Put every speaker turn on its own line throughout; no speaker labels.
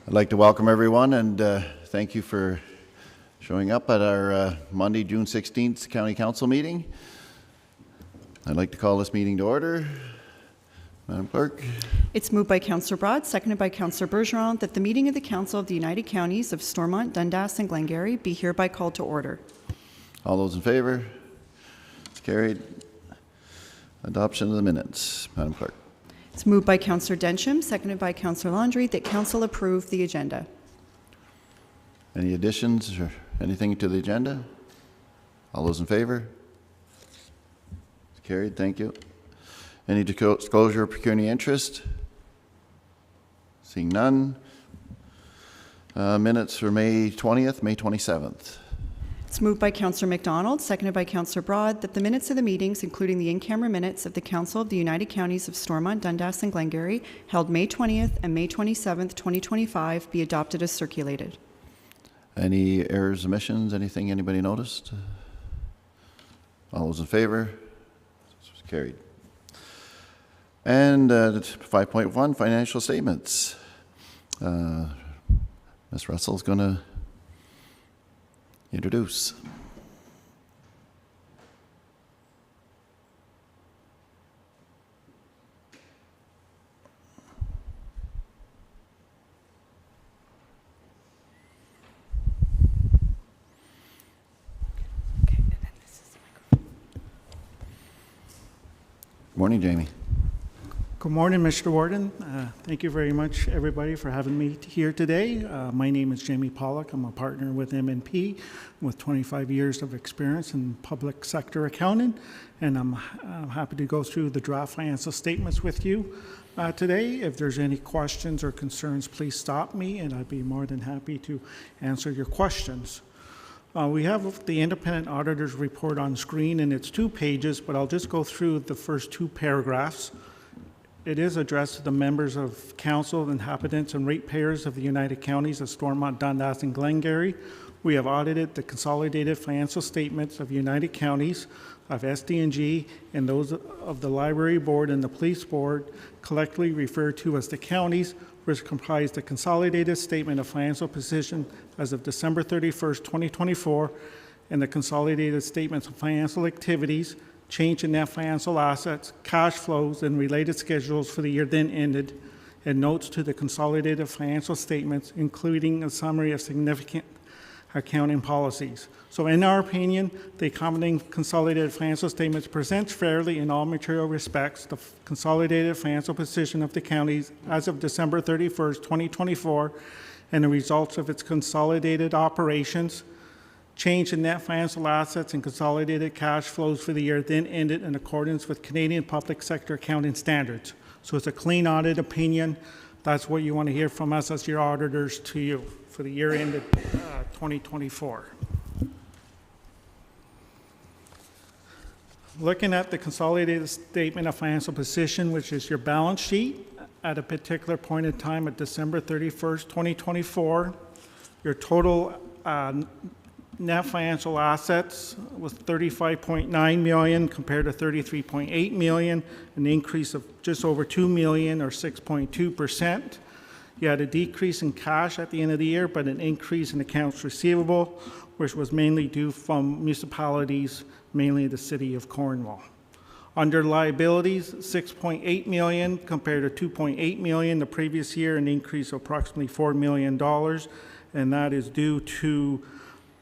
I'd like to welcome everyone and thank you for showing up at our Monday, June 16th County Council meeting. I'd like to call this meeting to order. Madam Clerk.
It's moved by Councillor Broad, seconded by Councillor Bergeron, that the meeting of the Council of the United Counties of Stormont, Dundas and Glengarry be hereby called to order.
All those in favor? It's carried. Adoption of the minutes. Madam Clerk.
It's moved by Councillor Densham, seconded by Councillor Landry, that Council approve the agenda.
Any additions or anything to the agenda? All those in favor? It's carried. Thank you. Any disclosure of pecuniary interest? Seeing none. Minutes for May 20th, May 27th.
It's moved by Councillor MacDonald, seconded by Councillor Broad, that the minutes of the meetings, including the in-camera minutes of the Council of the United Counties of Stormont, Dundas and Glengarry, held May 20th and May 27th, 2025, be adopted as circulated.
Any errors, omissions, anything anybody noticed? All those in favor? It's carried. And 5.1, financial statements. Ms. Russell's going to introduce. Morning, Jamie.
Good morning, Mr. Warden. Thank you very much, everybody, for having me here today. My name is Jamie Pollock. I'm a partner with MNP with 25 years of experience in public sector accounting, and I'm happy to go through the draft financial statements with you today. If there's any questions or concerns, please stop me, and I'd be more than happy to answer your questions. We have the independent auditor's report on screen, and it's 2 pages, but I'll just go through the first 2 paragraphs. It is addressed to the members of council, inhabitants, and ratepayers of the United Counties of Stormont, Dundas, and Glengarry. We have audited the consolidated financial statements of United Counties, of SDG, and those of the Library Board and the Police Board, collectively referred to as the counties, which comprise the consolidated statement of financial position as of December 31st, 2024, and the consolidated statements of financial activities, change in net financial assets, cash flows, and related schedules for the year then ended, and notes to the consolidated financial statements, including a summary of significant accounting policies. So in our opinion, the accompanying consolidated financial statements presents fairly in all material respects the consolidated financial position of the counties as of December 31st, 2024, and the results of its consolidated operations, change in net financial assets and consolidated cash flows for the year then ended in accordance with Canadian public sector accounting standards. So it's a clean audit opinion. That's what you want to hear from us as your auditors to you for the year ended 2024. Looking at the consolidated statement of financial position, which is your balance sheet at a particular point in time at December 31st, 2024, your total net financial assets was $35.9 million compared to $33.8 million, an increase of just over $2 million or 6.2%. You had a decrease in cash at the end of the year, but an increase in accounts receivable, which was mainly due from municipalities, mainly the city of Cornwall. Under liabilities, $6.8 million compared to $2.8 million the previous year, an increase of approximately $4 million, and that is due to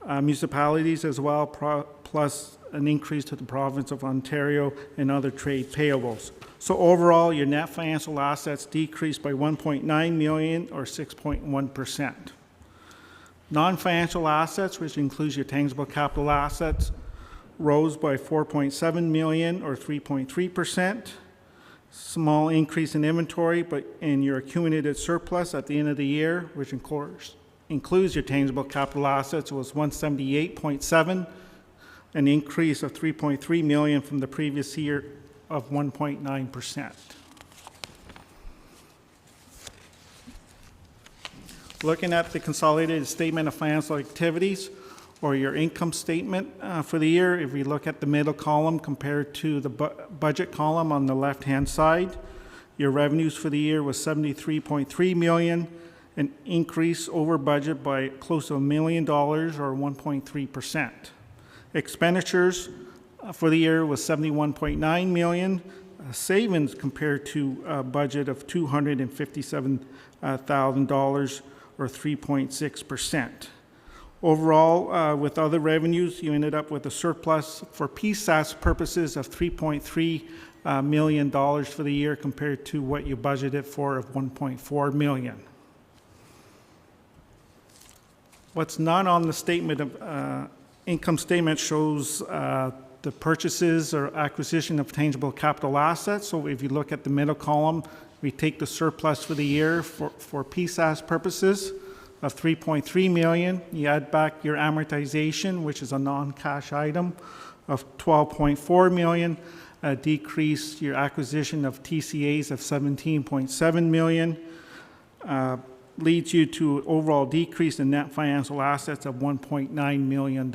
municipalities as well, plus an increase to the province of Ontario and other trade payables. So overall, your net financial assets decreased by $1.9 million or 6.1%. Non-financial assets, which includes your tangible capital assets, rose by $4.7 million or 3.3%. Small increase in inventory, but in your accumulated surplus at the end of the year, which includes your tangible capital assets, was $178.7, an increase of $3.3 million from the previous year of 1.9%. Looking at the consolidated statement of financial activities, or your income statement for the year, if we look at the middle column compared to the budget column on the left-hand side, your revenues for the year was $73.3 million, an increase over budget by close to $1 million or 1.3%. Expenditures for the year was $71.9 million, savings compared to a budget of $257,000 or 3.6%. Overall, with other revenues, you ended up with a surplus for PSAS purposes of $3.3 million for the year compared to what you budgeted for of $1.4 million. What's not on the statement of income statement shows the purchases or acquisition of tangible capital assets. So if you look at the middle column, we take the surplus for the year for PSAS purposes of $3.3 million. You add back your amortization, which is a non-cash item, of $12.4 million. Decrease your acquisition of TCAs of $17.7 million. Leads you to overall decrease in net financial assets of $1.9 million.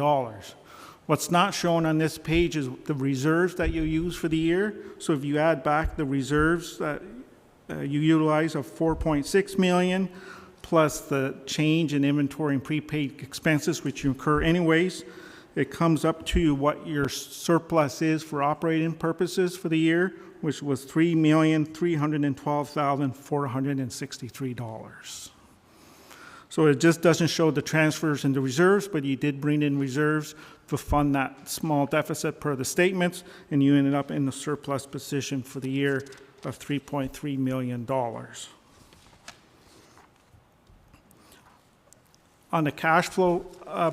What's not shown on this page is the reserves that you use for the year. So if you add back the reserves that you utilize of $4.6 million, plus the change in inventory and prepaid expenses, which you incur anyways, it comes up to what your surplus is for operating purposes for the year, which was $3,312,463. So it just doesn't show the transfers and the reserves, but you did bring in reserves to fund that small deficit per the statements, and you ended up in the surplus position for the year of $3.3 million. On the cash flow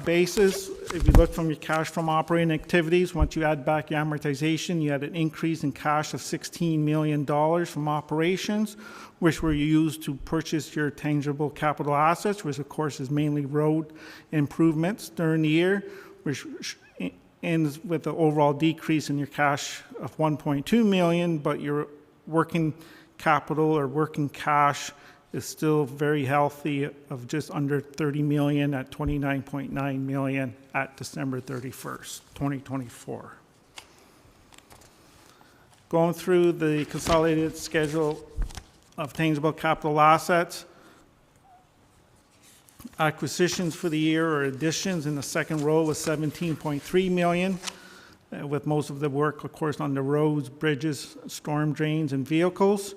basis, if you look from your cash from operating activities, once you add back your amortization, you had an increase in cash of $16 million from operations, which were used to purchase your tangible capital assets, which of course is mainly road improvements during the year, which ends with the overall decrease in your cash of $1.2 million, but your working capital or working cash is still very healthy of just under $30 million at $29.9 million at December 31st, 2024. Going through the consolidated schedule of tangible capital assets, acquisitions for the year or additions in the second row was $17.3 million, with most of the work, of course, on the roads, bridges, storm drains, and vehicles.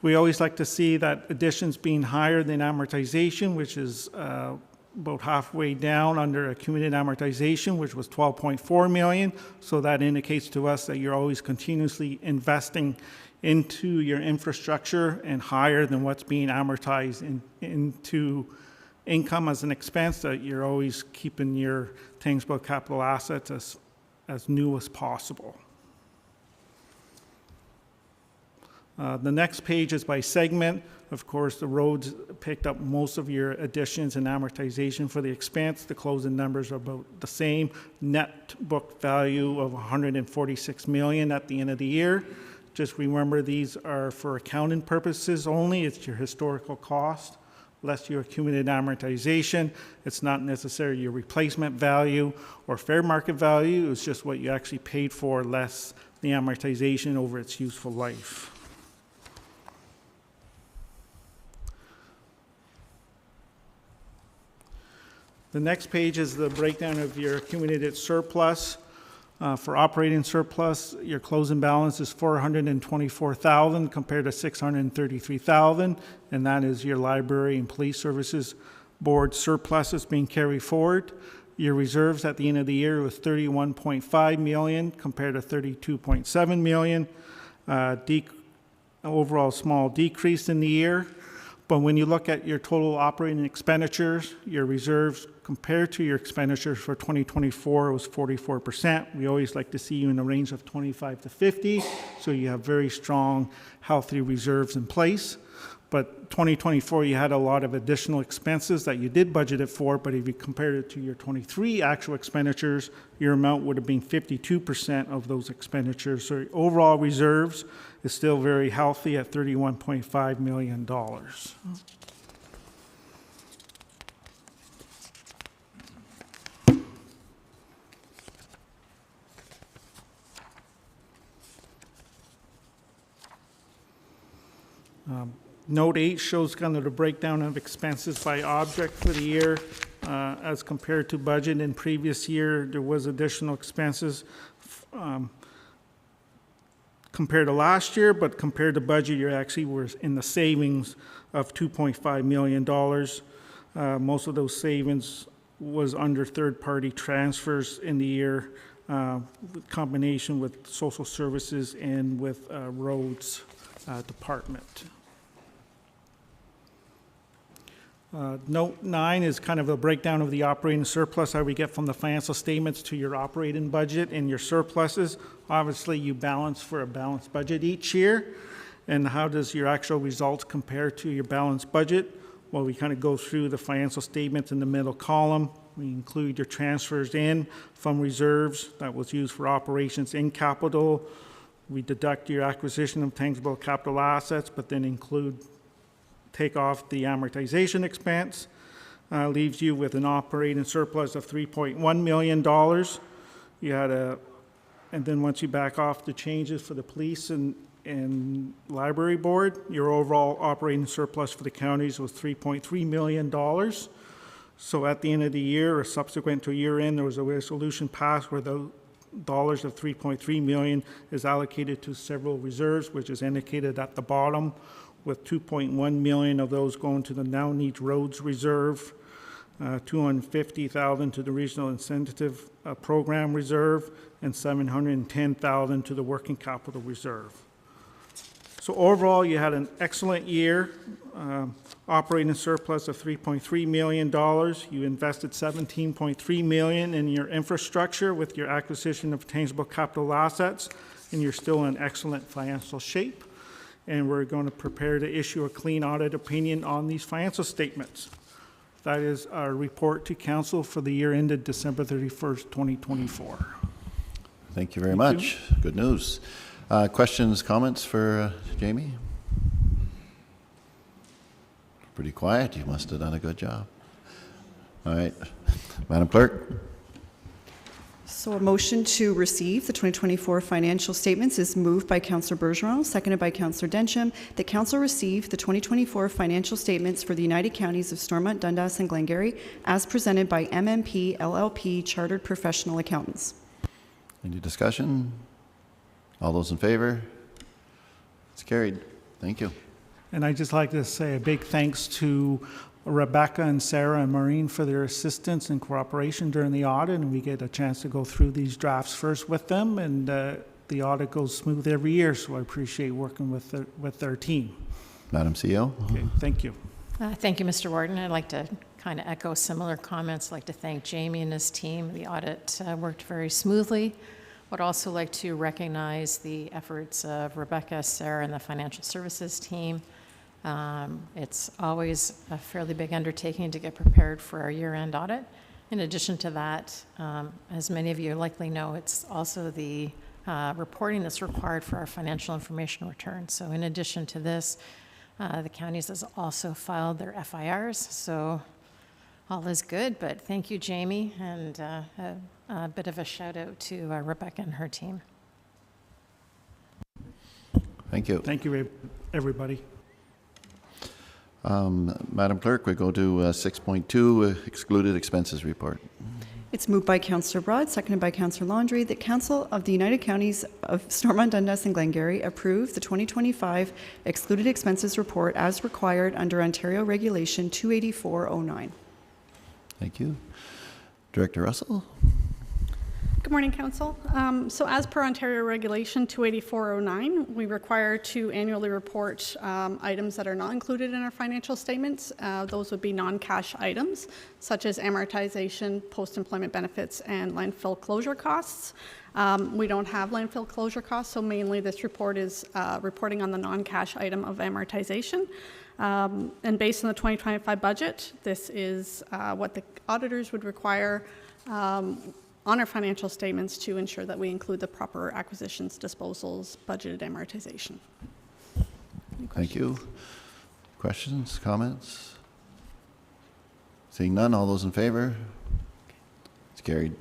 We always like to see that additions being higher than amortization, which is about halfway down under accumulated amortization, which was $12.4 million. So that indicates to us that you're always continuously investing into your infrastructure and higher than what's being amortized into income as an expense, that you're always keeping your tangible capital assets as new as possible. The next page is by segment. Of course, the roads picked up most of your additions and amortization for the expense. The closing numbers are about the same. Net book value of $146 million at the end of the year. Just remember, these are for accounting purposes only. It's your historical cost, less your accumulated amortization. It's not necessarily your replacement value or fair market value. It's just what you actually paid for, less the amortization over its useful life. The next page is the breakdown of your accumulated surplus. For operating surplus, your closing balance is $424,000 compared to $633,000, and that is your library and police services board surplus that's being carried forward. Your reserves at the end of the year was $31.5 million compared to $32.7 million. Overall small decrease in the year. But when you look at your total operating expenditures, your reserves compared to your expenditures for 2024 was 44%. We always like to see you in the range of 25 to 50, so you have very strong, healthy reserves in place. But 2024, you had a lot of additional expenses that you did budget it for, but if you compared it to your 23 actual expenditures, your amount would have been 52% of those expenditures. So your overall reserves is still very healthy at $31.5 million. Note 8 shows kind of the breakdown of expenses by object for the year. As compared to budget in previous year, there was additional expenses compared to last year, but compared to budget, you actually were in the savings of $2.5 million. Most of those savings was under third-party transfers in the year, combination with social services and with roads department. Note 9 is kind of a breakdown of the operating surplus, how we get from the financial statements to your operating budget and your surpluses. Obviously, you balance for a balanced budget each year. And how does your actual results compare to your balanced budget? Well, we kind of go through the financial statements in the middle column. We include your transfers in from reserves that was used for operations in capital. We deduct your acquisition of tangible capital assets, but then take off the amortization expense, leaves you with an operating surplus of $3.1 million. And then once you back off the changes for the police and library board, your overall operating surplus for the counties was $3.3 million. So at the end of the year or subsequent to year end, there was a resolution passed where the dollars of $3.3 million is allocated to several reserves, which is indicated at the bottom, with $2.1 million of those going to the Now Needs Roads Reserve, $250,000 to the Regional Incentive Program Reserve, and $710,000 to the Working Capital Reserve. So overall, you had an excellent year, operating surplus of $3.3 million. You invested $17.3 million in your infrastructure with your acquisition of tangible capital assets, and you're still in excellent financial shape. And we're going to prepare to issue a clean audit opinion on these financial statements. That is our report to council for the year ended December 31st, 2024.
Thank you very much. Good news. Questions, comments for Jamie? Pretty quiet. You must have done a good job. All right. Madam Clerk?
So a motion to receive the 2024 financial statements is moved by Councillor Bergeron, seconded by Councillor Densham, that Council receive the 2024 financial statements for the United Counties of Stormont, Dundas, and Glengarry as presented by MMP LLP Chartered Professional Accountants.
Any discussion? All those in favor? It's carried. Thank you.
And I'd just like to say a big thanks to Rebecca and Sarah and Maureen for their assistance and cooperation during the audit, and we get a chance to go through these drafts first with them, and the audit goes smooth every year, so I appreciate working with their team.
Madam CEO?
Okay, thank you.
Thank you, Mr. Warden. I'd like to kind of echo similar comments. I'd like to thank Jamie and his team. The audit worked very smoothly. Would also like to recognize the efforts of Rebecca, Sarah, and the financial services team. It's always a fairly big undertaking to get prepared for our year-end audit. In addition to that, as many of you likely know, it's also the reporting that's required for our financial information return. So in addition to this, the counties has also filed their FIRs, so all is good. But thank you, Jamie, and a bit of a shout out to Rebecca and her team.
Thank you.
Thank you, everybody.
Madam Clerk, we go to 6.2, excluded expenses report.
It's moved by Councillor Broad, seconded by Councillor Laundrie, that Council of the United Counties of Stormont, Dundas, and Glengarry approve the 2025 excluded expenses report as required under Ontario Regulation 28409.
Thank you. Director Russell?
Good morning, Council. So as per Ontario Regulation 28409, we require to annually report items that are not included in our financial statements. Those would be non-cash items, such as amortization, post-employment benefits, and landfill closure costs. We don't have landfill closure costs, so mainly this report is reporting on the non-cash item of amortization. And based on the 2025 budget, this is what the auditors would require on our financial statements to ensure that we include the proper acquisitions, disposals, budgeted amortization.
Thank you. Questions, comments? Seeing none, all those in favor? It's carried.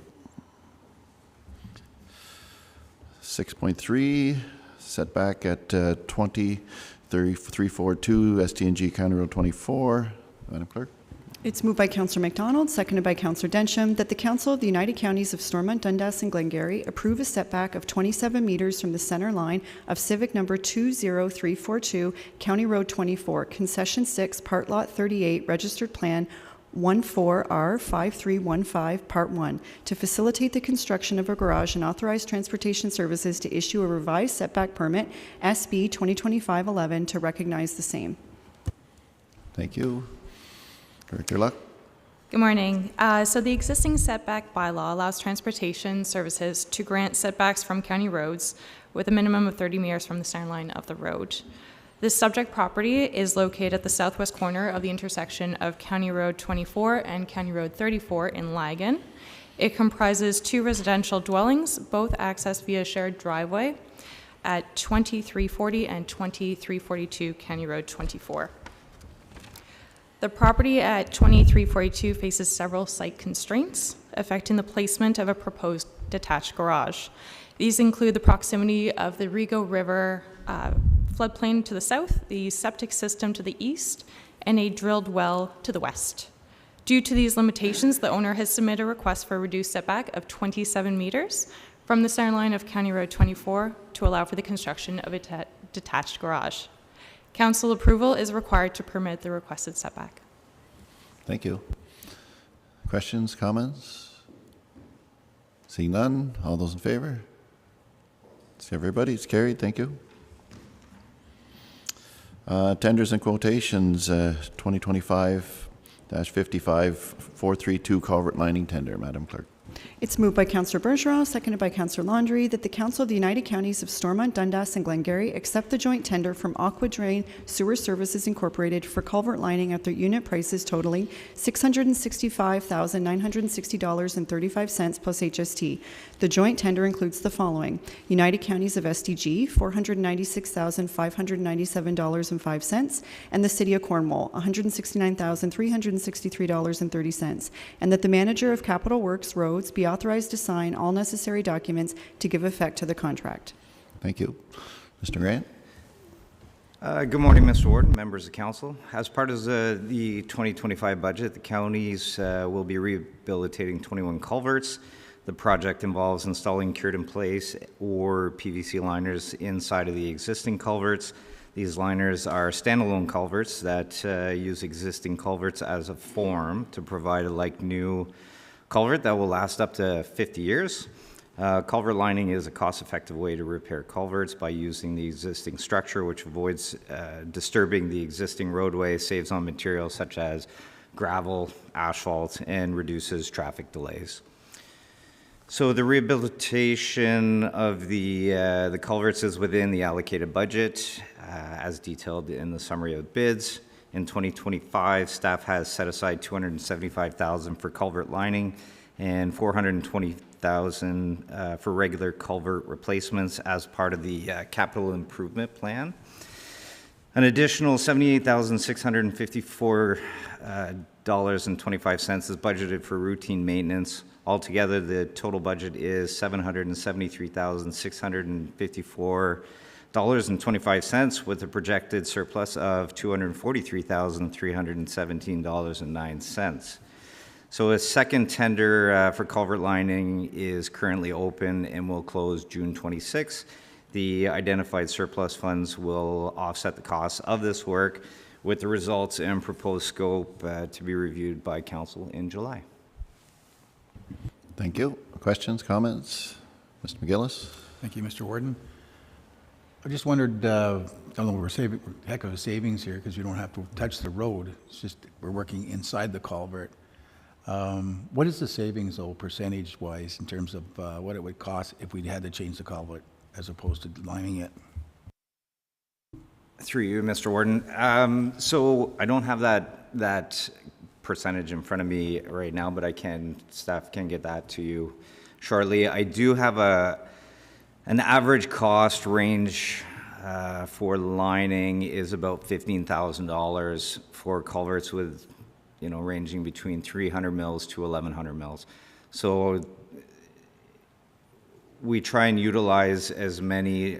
6.3, setback at 20 342, SDG County Road 24. Madam Clerk?
It's moved by Councillor MacDonald, seconded by Councillor Densham, that the Council of the United Counties of Stormont, Dundas, and Glengarry approve a setback of 27 meters from the center line of Civic number 20342, County Road 24, Concession 6, Part Lot 38, Registered Plan 14R5315, Part 1, to facilitate the construction of a garage and authorize transportation services to issue a revised setback permit, SB 2025-11, to recognize the same.
Thank you. Director Luck?
Good morning. So the existing setback bylaw allows transportation services to grant setbacks from county roads with a minimum of 30 meters from the center line of the road. This subject property is located at the southwest corner of the intersection of County Road 24 and County Road 34 in Lagan. It comprises 2 residential dwellings, both accessed via shared driveway at 2340 and 2342 County Road 24. The property at 2342 faces several site constraints affecting the placement of a proposed detached garage. These include the proximity of the Rigaud River floodplain to the south, the septic system to the east, and a drilled well to the west. Due to these limitations, the owner has submitted a request for a reduced setback of 27 meters from the center line of County Road 24 to allow for the construction of a detached garage. Council approval is required to permit the requested setback.
Thank you. Questions, comments? Seeing none, all those in favor? It's everybody, it's carried, thank you. Tenders and quotations, 2025-55 432 culvert lining tender. Madam Clerk.
It's moved by Councillor Bergeron, seconded by Councillor Landry, that the Council of the United Counties of Stormont, Dundas, and Glengarry accept the joint tender from Aqua Drain Sewer Services Incorporated for culvert lining at their unit prices totaling $665,960.35 plus HST. The joint tender includes the following: United Counties of SDG, $496,597.05, and the City of Cornwall, $169,363.30, and that the Manager of Capital Works Roads be authorized to sign all necessary documents to give effect to the contract.
Thank you. Mr. Grant?
Good morning, Mr. Warden, members of council. As part of the 2025 budget, the counties will be rehabilitating 21 culverts. The project involves installing cured in place or PVC liners inside of the existing culverts. These liners are standalone culverts that use existing culverts as a form to provide a like-new culvert that will last up to 50 years. Culvert lining is a cost-effective way to repair culverts by using the existing structure, which avoids disturbing the existing roadway, saves on materials such as gravel, asphalt, and reduces traffic delays. So the rehabilitation of the culverts is within the allocated budget, as detailed in the summary of bids. In 2025, staff has set aside $275,000 for culvert lining and $420,000 for regular culvert replacements as part of the capital improvement plan. An additional $78,654.25 is budgeted for routine maintenance. Altogether, the total budget is $773,654.25 with a projected surplus of $243,317.09. So a second tender for culvert lining is currently open and will close June 26. The identified surplus funds will offset the costs of this work, with the results and proposed scope to be reviewed by council in July.
Thank you. Questions, comments? Mr. McGillis?
Thank you, Mr. Warden. I just wondered, I don't know, we're saving a heck of a savings here because we don't have to touch the road. It's just we're working inside the culvert. What is the savings, though, percentage-wise, in terms of what it would cost if we had to change the culvert as opposed to lining it?
Through you, Mr. Warden. So I don't have that percentage in front of me right now, but staff can get that to you shortly. I do have an average cost range for lining is about $15,000 for culverts with, ranging between 300 mils to 1,100 mils. So we try and utilize as many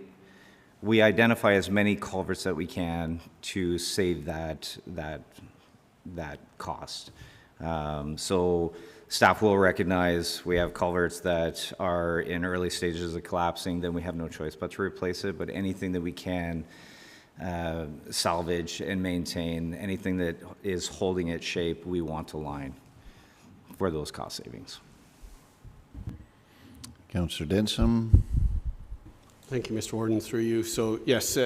we identify as many culverts that we can to save that cost. So staff will recognize we have culverts that are in early stages of collapsing, then we have no choice but to replace it. But anything that we can salvage and maintain, anything that is holding its shape, we want to line for those cost savings.
Councillor Denson.
Thank you, Mr. Warden, through you. So yes,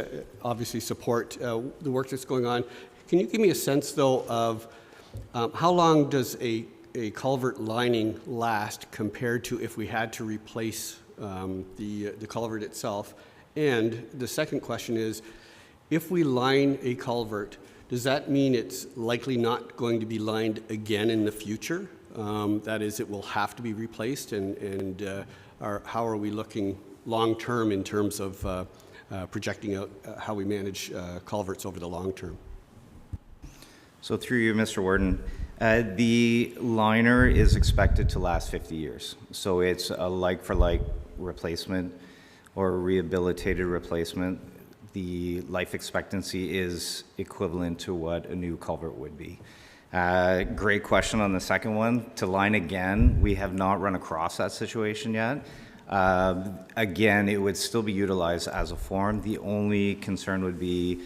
obviously support the work that's going on. Can you give me a sense, though, of how long does a culvert lining last compared to if we had to replace the culvert itself? And the second question is, if we line a culvert, does that mean it's likely not going to be lined again in the future? That is, it will have to be replaced, and how are we looking long-term in terms of projecting out how we manage culverts over the long term?
So through you, Mr. Warden, the liner is expected to last 50 years. So it's a like-for-like replacement or rehabilitated replacement. The life expectancy is equivalent to what a new culvert would be. Great question on the second one. To line again, we have not run across that situation yet. Again, it would still be utilized as a form. The only concern would be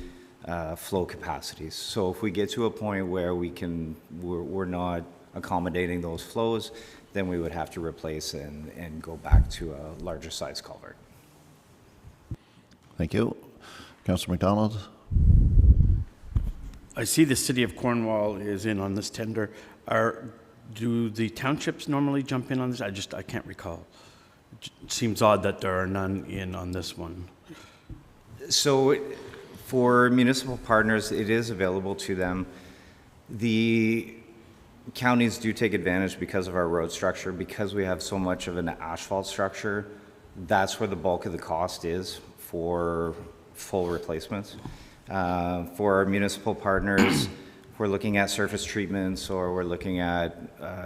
flow capacities. So if we get to a point where we're not accommodating those flows, then we would have to replace and go back to a larger size culvert.
Thank you. Councillor McDonald.
I see the City of Cornwall is in on this tender. Do the townships normally jump in on this? I can't recall. It seems odd that there are none in on this one.
So for municipal partners, it is available to them. The counties do take advantage because of our road structure, because we have so much of an asphalt structure. That's where the bulk of the cost is for full replacements. For our municipal partners, we're looking at surface treatments or we're looking at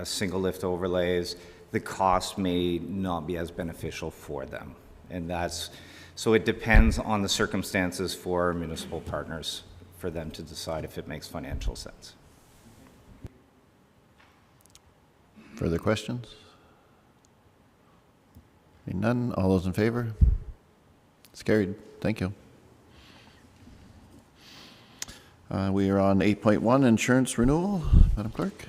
single lift overlays. The cost may not be as beneficial for them. And so it depends on the circumstances for our municipal partners for them to decide if it makes financial sense.
Further questions? Seeing none, all those in favor? It's carried. Thank you. We are on 8.1, insurance renewal. Madam Clerk.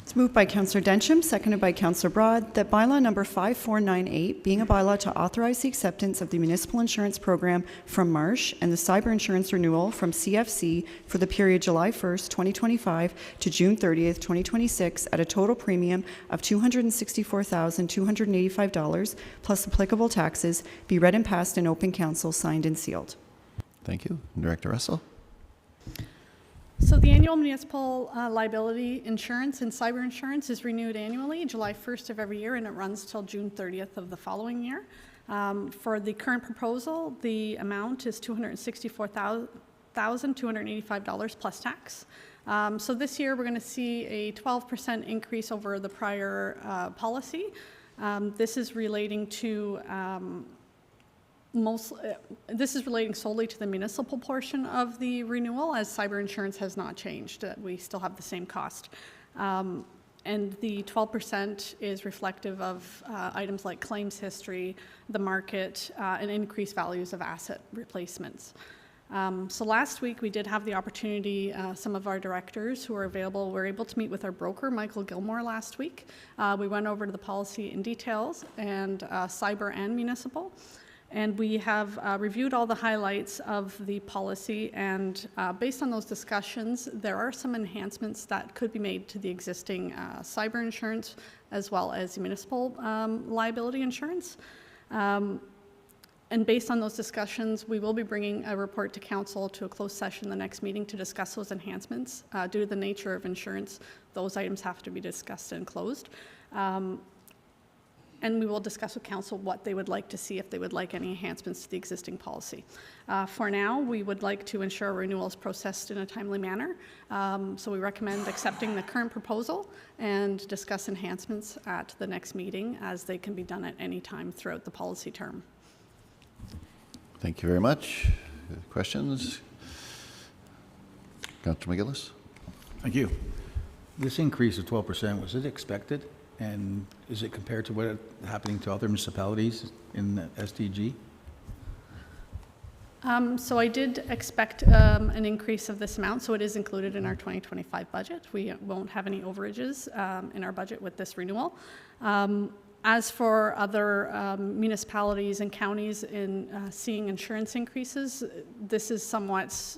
It's moved by Councillor Densham, seconded by Councillor Broad, that bylaw number 5498, being a bylaw to authorize the acceptance of the municipal insurance program from Marsh and the cyber insurance renewal from CFC for the period July 1st, 2025 to June 30th, 2026 at a total premium of $264,285 plus applicable taxes be read and passed in open council, signed and sealed.
Thank you. Director Russell.
So the annual municipal liability insurance and cyber insurance is renewed annually, July 1st of every year, and it runs till June 30th of the following year. For the current proposal, the amount is $264,285 plus tax. So this year we're going to see a 12% increase over the prior policy. This is relating to this is relating solely to the municipal portion of the renewal, as cyber insurance has not changed. We still have the same cost. And the 12% is reflective of items like claims history, the market, and increased values of asset replacements. So last week we did have the opportunity, some of our directors who are available were able to meet with our broker, Michael Gilmore, last week. We went over to the policy in details, and cyber and municipal. And we have reviewed all the highlights of the policy, and based on those discussions, there are some enhancements that could be made to the existing cyber insurance as well as the municipal liability insurance. And based on those discussions, we will be bringing a report to council to a closed session the next meeting to discuss those enhancements. Due to the nature of insurance, those items have to be discussed and closed. And we will discuss with council what they would like to see, if they would like any enhancements to the existing policy. For now, we would like to ensure renewal is processed in a timely manner. So we recommend accepting the current proposal and discuss enhancements at the next meeting, as they can be done at any time throughout the policy term.
Thank you very much. Questions? Councillor McGillis?
Thank you. This increase of 12%, was it expected? And is it compared to what is happening to other municipalities in the SDG?
So I did expect an increase of this amount, so it is included in our 2025 budget. We won't have any overages in our budget with this renewal. As for other municipalities and counties in seeing insurance increases, this is somewhat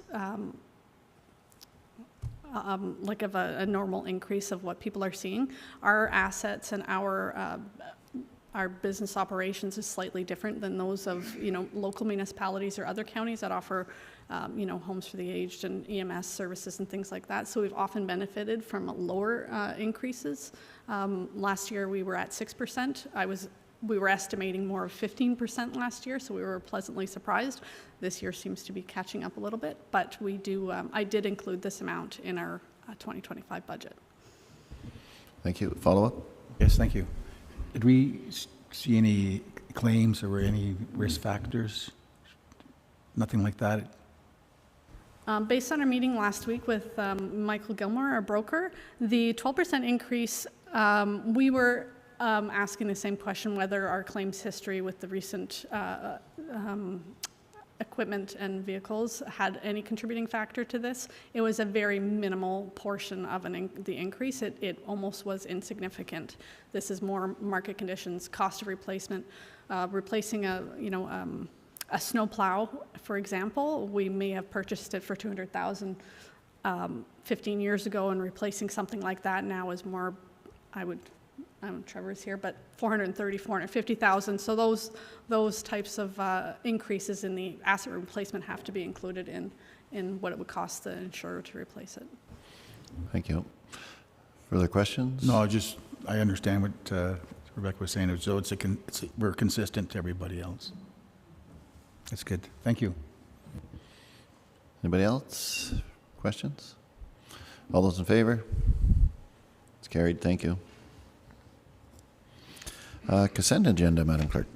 like of a normal increase of what people are seeing. Our assets and our business operations is slightly different than those of, local municipalities or other counties that offer, homes for the aged and EMS services and things like that. So we've often benefited from lower increases. Last year we were at 6%. We were estimating more of 15% last year, so we were pleasantly surprised. This year seems to be catching up a little bit, but we do. I did include this amount in our 2025 budget.
Thank you. Follow up?
Yes, thank you. Did we see any claims or any risk factors? Nothing like that?
Based on our meeting last week with Michael Gilmore, our broker, the 12% increase, we were asking the same question, whether our claims history with the recent equipment and vehicles had any contributing factor to this. It was a very minimal portion of the increase. It almost was insignificant. This is more market conditions, cost of replacement, replacing a snow plow, for example. We may have purchased it for $200,000 15 years ago, and replacing something like that now is more, Trevor's here, but $430,000, $450,000. So those types of increases in the asset replacement have to be included in what it would cost the insurer to replace it.
Thank you. Further questions?
No, I understand what Rebecca was saying. So we're consistent to everybody else. That's good. Thank you.
Anybody else? Questions? All those in favor? It's carried. Thank you. Consent agenda, Madam Clerk.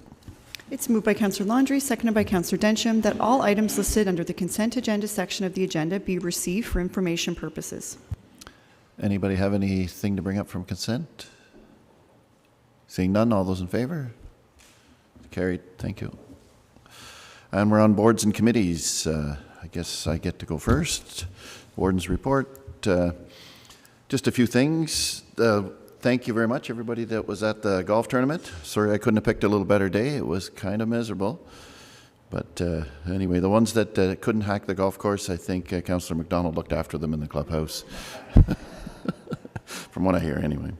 It's moved by Councillor Laundrie, seconded by Councillor Densham, that all items listed under the consent agenda section of the agenda be received for information purposes.
Anybody have anything to bring up from consent? Seeing none, all those in favor? Carried. Thank you. And we're on boards and committees. I guess I get to go first. Warden's report. Just a few things. Thank you very much, everybody that was at the golf tournament. Sorry I couldn't have picked a little better day. It was kind of miserable. But anyway, the ones that couldn't hack the golf course, I think Councillor McDonald looked after them in the clubhouse. From what I hear, anyway.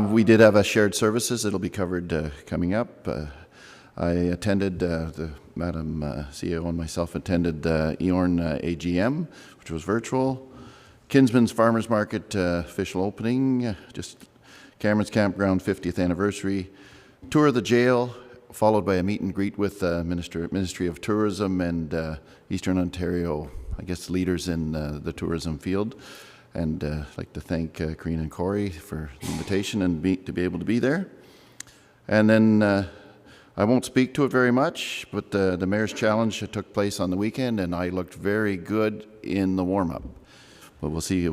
We did have a shared services. It'll be covered coming up. I attended, Madam CEO and myself attended the EORN AGM, which was virtual. Kinsman's Farmers Market official opening, just Cameron's Campground 50th anniversary, tour of the jail, followed by a meet and greet with Ministry of Tourism and Eastern Ontario, I guess, leaders in the tourism field. And I'd like to thank Karina and Corey for the invitation and to be able to be there. And then I won't speak to it very much, but the Mayor's Challenge took place on the weekend, and I looked very good in the warm-up. But we'll see.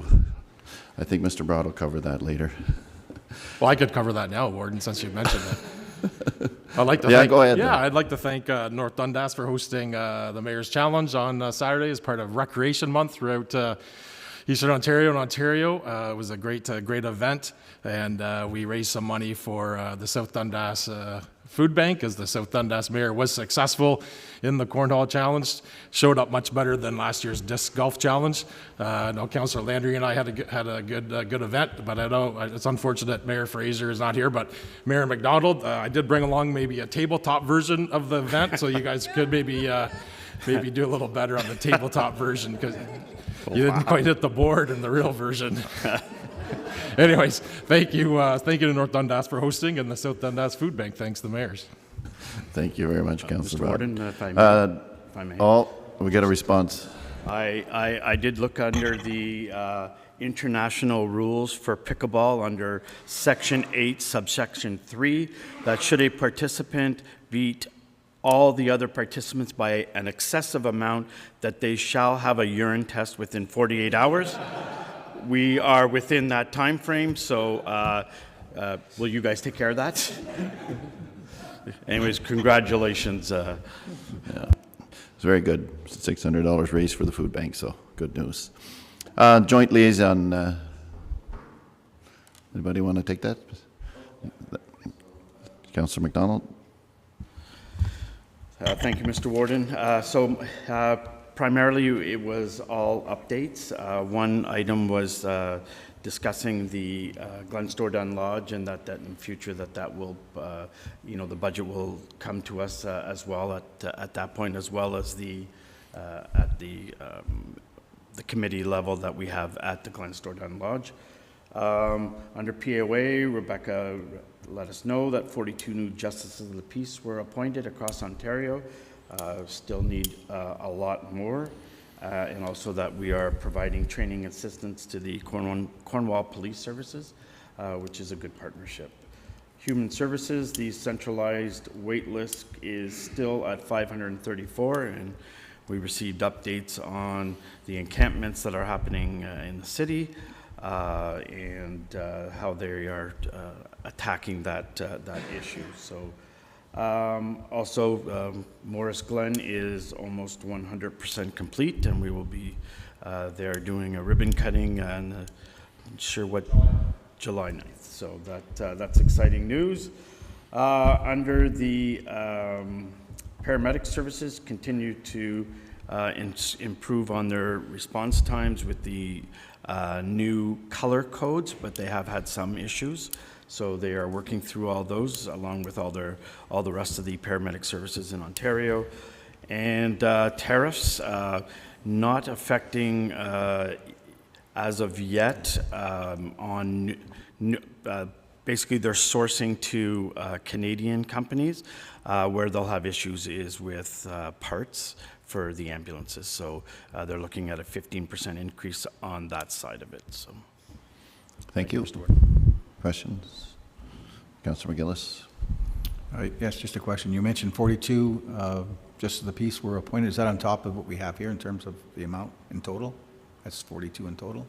I think Mr. Broad will cover that later.
Well, I could cover that now, Warden, since you mentioned it. I'd like to
go ahead.
Yeah, I'd like to thank North Dundas for hosting the Mayor's Challenge on Saturday as part of Recreation Month throughout Eastern Ontario and Ontario. It was a great event, and we raised some money for the South Dundas Food Bank, as the South Dundas Mayor was successful in the Cornhole Challenge, showed up much better than last year's Disc Golf Challenge. I know Councillor Landry and I had a good event, but I know it's unfortunate Mayor Fraser is not here, but Mayor McDonald, I did bring along maybe a tabletop version of the event, so you guys could maybe do a little better on the tabletop version, because you didn't quite hit the board in the real version. Anyways, thank you to North Dundas for hosting, and the South Dundas Food Bank. Thanks to the mayors.
Thank you very much, Councillor
Mr. Warden, if I may.
We got a response.
I did look under the international rules for pickleball under Section 8, subsection 3, that should a participant beat all the other participants by an excessive amount that they shall have a urine test within 48 hours. We are within that time frame, so will you guys take care of that? Anyways, congratulations.
It's very good. $600 raised for the food bank, so good news. Joint liaison. Anybody want to take that? Councillor McDonald.
Thank you, Mr. Warden. Primarily, it was all updates. One item was discussing the Glenstore Dunn Lodge, and that in future that will, the budget will come to us as well at that point, as well as at the committee level that we have at the Glenstore Dunn Lodge. Under POA, Rebecca let us know that 42 new justices of the peace were appointed across Ontario. Still need a lot more, and also that we are providing training assistance to the Cornwall Police Services, which is a good partnership. Human Services, the centralized wait list is still at 534, and we received updates on the encampments that are happening in the city, and how they are attacking that issue. So also Morris Glen is almost 100% complete, and we will be there doing a ribbon cutting on July 9th. So that's exciting news. Under the paramedic services, continue to improve on their response times with the new color codes, but they have had some issues. So they are working through all those, along with all the rest of the paramedic services in Ontario. And tariffs, not affecting as of yet on basically they're sourcing to Canadian companies. Where they'll have issues is with parts for the ambulances. So they're looking at a 15% increase on that side of it. So
Thank you. Questions? Councillor McGillis.
Yes, just a question. You mentioned 42 just the peace were appointed. Is that on top of what we have here in terms of the amount in total? That's 42 in total?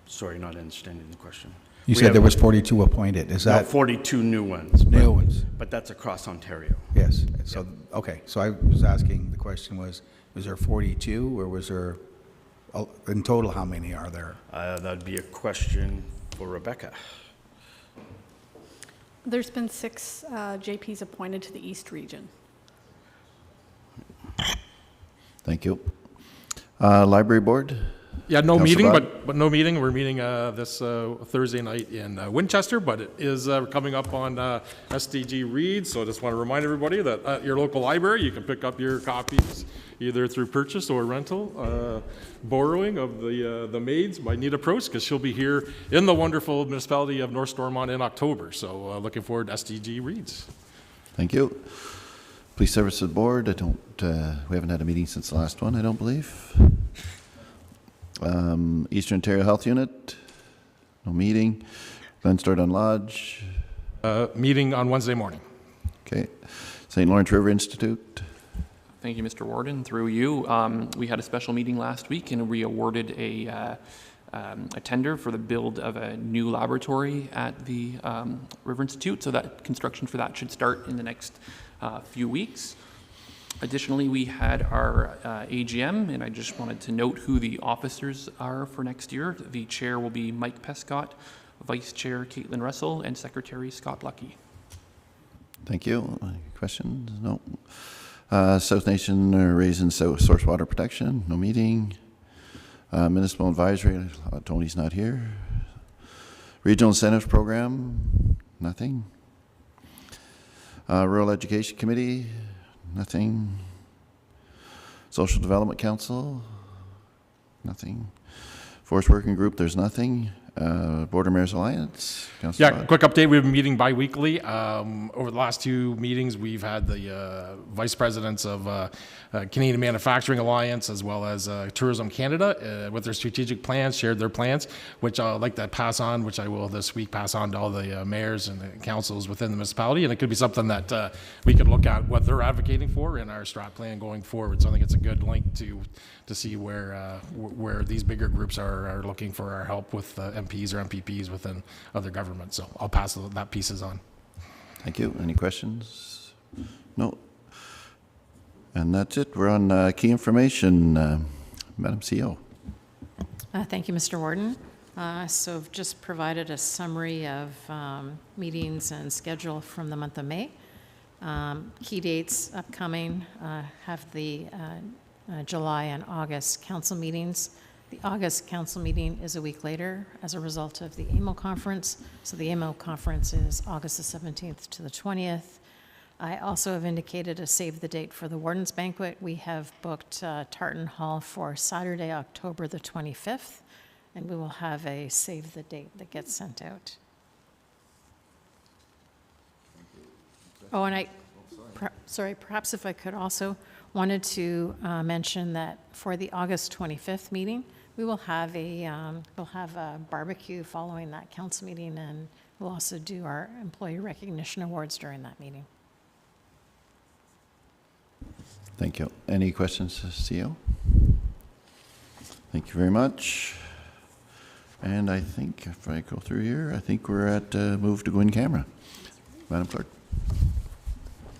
Sorry, not understanding the question.
You said there was 42 appointed. Is that
42 new ones?
new ones?
But that's across Ontario.
Yes. So, okay. So I was asking, the question was there 42 or was there, in total, how many are there?
That'd be a question for Rebecca.
There's been 6 JPs appointed to the East region.
Thank you. Library Board?
Yeah, no
Councillor
meeting,
Broad?
but no meeting. We're meeting this Thursday night in Winchester, but it is coming up on SDG Read. So I just want to remind everybody that at your local library, you can pick up your copies either through purchase or rental, borrowing of the Maids by Nita Prost, because she'll be here in the wonderful municipality of North Stormont in October. So looking forward to SDG Reads.
Thank you. Police Services Board, we haven't had a meeting since the last one, I don't believe. Eastern Ontario Health Unit, no meeting. Glenstore Dunn Lodge.
Meeting on Wednesday morning.
Okay. St. Lawrence River Institute.
Thank you, Mr. Warden. Through you, we had a special meeting last week and we awarded a tender for the build of a new laboratory at the River Institute. So that construction for that should start in the next few weeks. Additionally, we had our AGM, and I just wanted to note who the officers are for next year. The chair will be Mike Pescott, Vice Chair Caitlin Russell, and Secretary Scott Lucky.
Thank you. Any questions? No. South Nation Raising Source Water Protection, no meeting. Municipal Advisory, Tony's not here. Regional Incentives Program, nothing. Rural Education Committee, nothing. Social Development Council, nothing. Forest Working Group, there's nothing. Border Mayors Alliance, Councilor
Yeah,
Todd.
quick update. We've been meeting bi-weekly. Over the last 2 meetings, we've had the vice presidents of Canadian Manufacturing Alliance as well as Tourism Canada with their strategic plans, shared their plans, which I'd like to pass on, which I will this week pass on to all the mayors and the councils within the municipality. And it could be something that we could look at what they're advocating for in our strat plan going forward. So I think it's a good link to see where these bigger groups are looking for our help with MPs or MPPs within other governments. So I'll pass that pieces on.
Thank you. Any questions? No. And that's it. We're on key information. Madam CEO.
Thank you, Mr. Warden. So I've just provided a summary of meetings and schedule from the month of May. Key dates upcoming have the July and August council meetings. The August council meeting is a week later as a result of the AMO conference. So the AMO conference is August the 17th to the 20th. I also have indicated a save the date for the Warden's Banquet. We have booked Tartan Hall for Saturday, October the 25th, and we will have a save the date that gets sent out. Oh, and perhaps if I could also wanted to mention that for the August 25th meeting, we will have a barbecue following that council meeting, and we'll also do our employee recognition awards during that meeting.
Thank you. Any questions, CEO? Thank you very much. And I think if I go through here, I think we're at move to go in camera. Madam Clerk.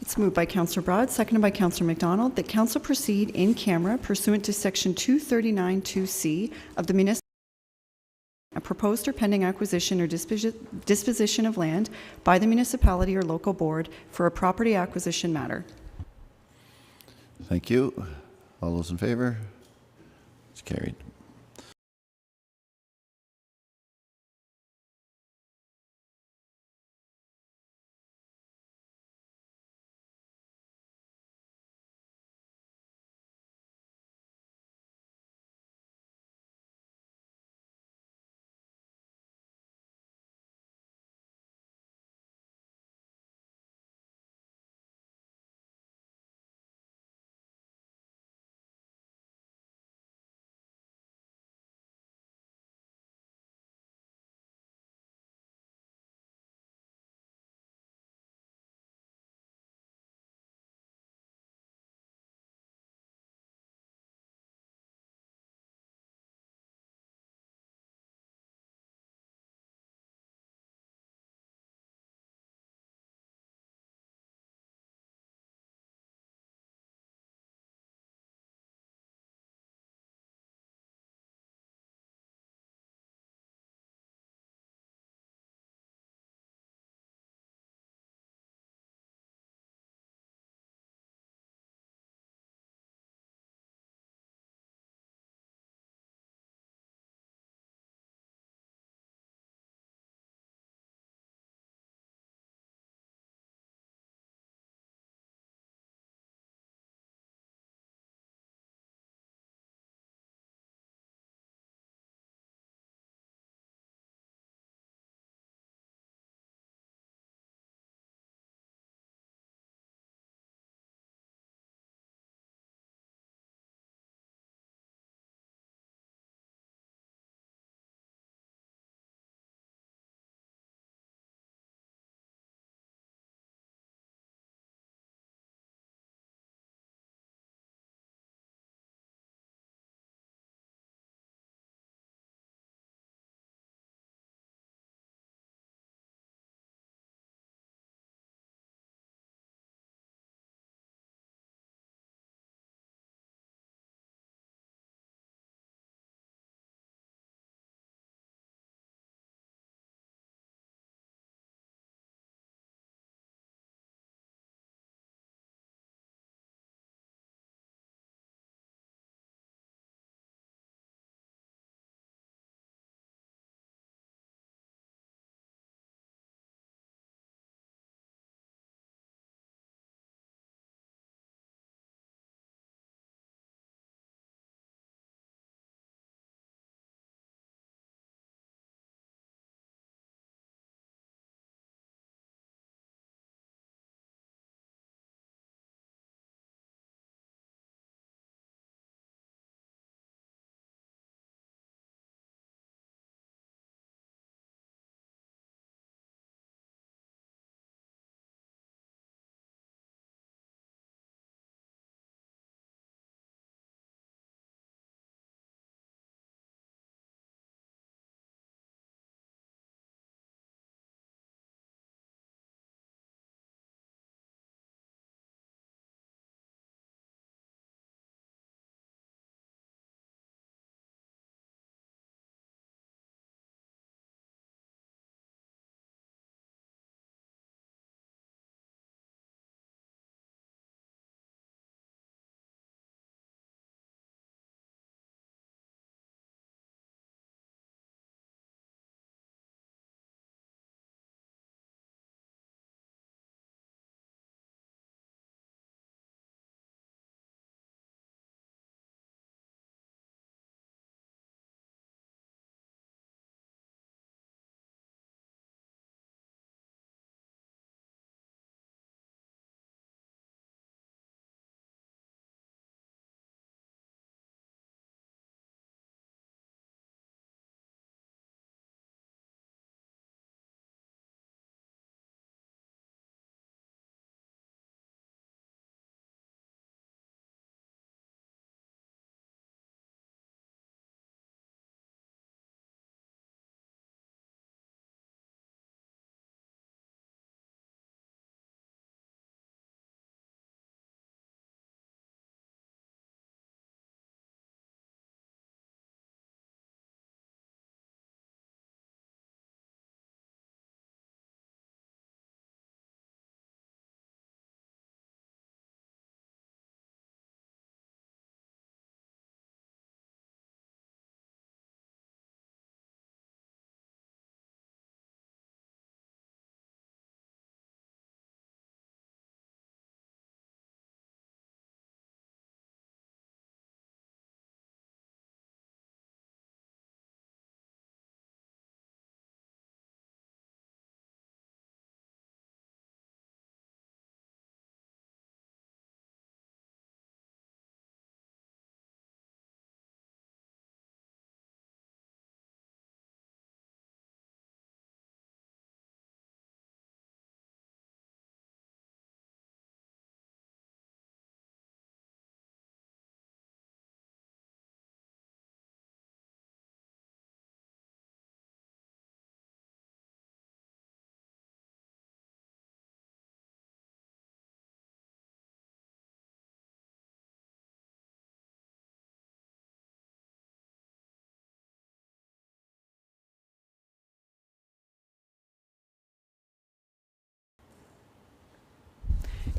It's moved by Councillor Broad, seconded by Councillor McDonald, that council proceed in camera pursuant to Section 239(2)(c) of the municipal a proposed or pending acquisition or disposition of land by the municipality or local board for a property acquisition matter.
Thank you. All those in favor? It's carried.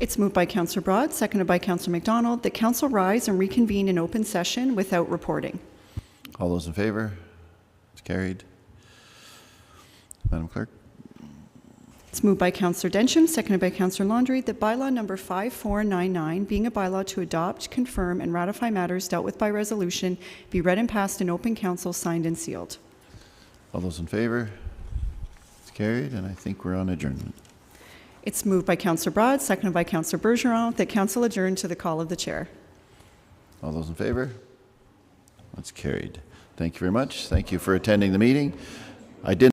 It's moved by Councillor Broad, seconded by Councillor McDonald, that council rise and reconvene in open session without reporting.
All those in favor? It's carried. Madam Clerk?
It's moved by Councillor Densham, seconded by Councillor Laundrie, that bylaw number 5499, being a bylaw to adopt, confirm, and ratify matters dealt with by resolution, be read and passed in open council, signed and sealed.
All those in favor? It's carried, and I think we're on adjournment.
It's moved by Councillor Broad, seconded by Councillor Bergeron, that council adjourn to the call of the chair.
All those in favor? That's carried. Thank you very much. Thank you for attending the meeting. I did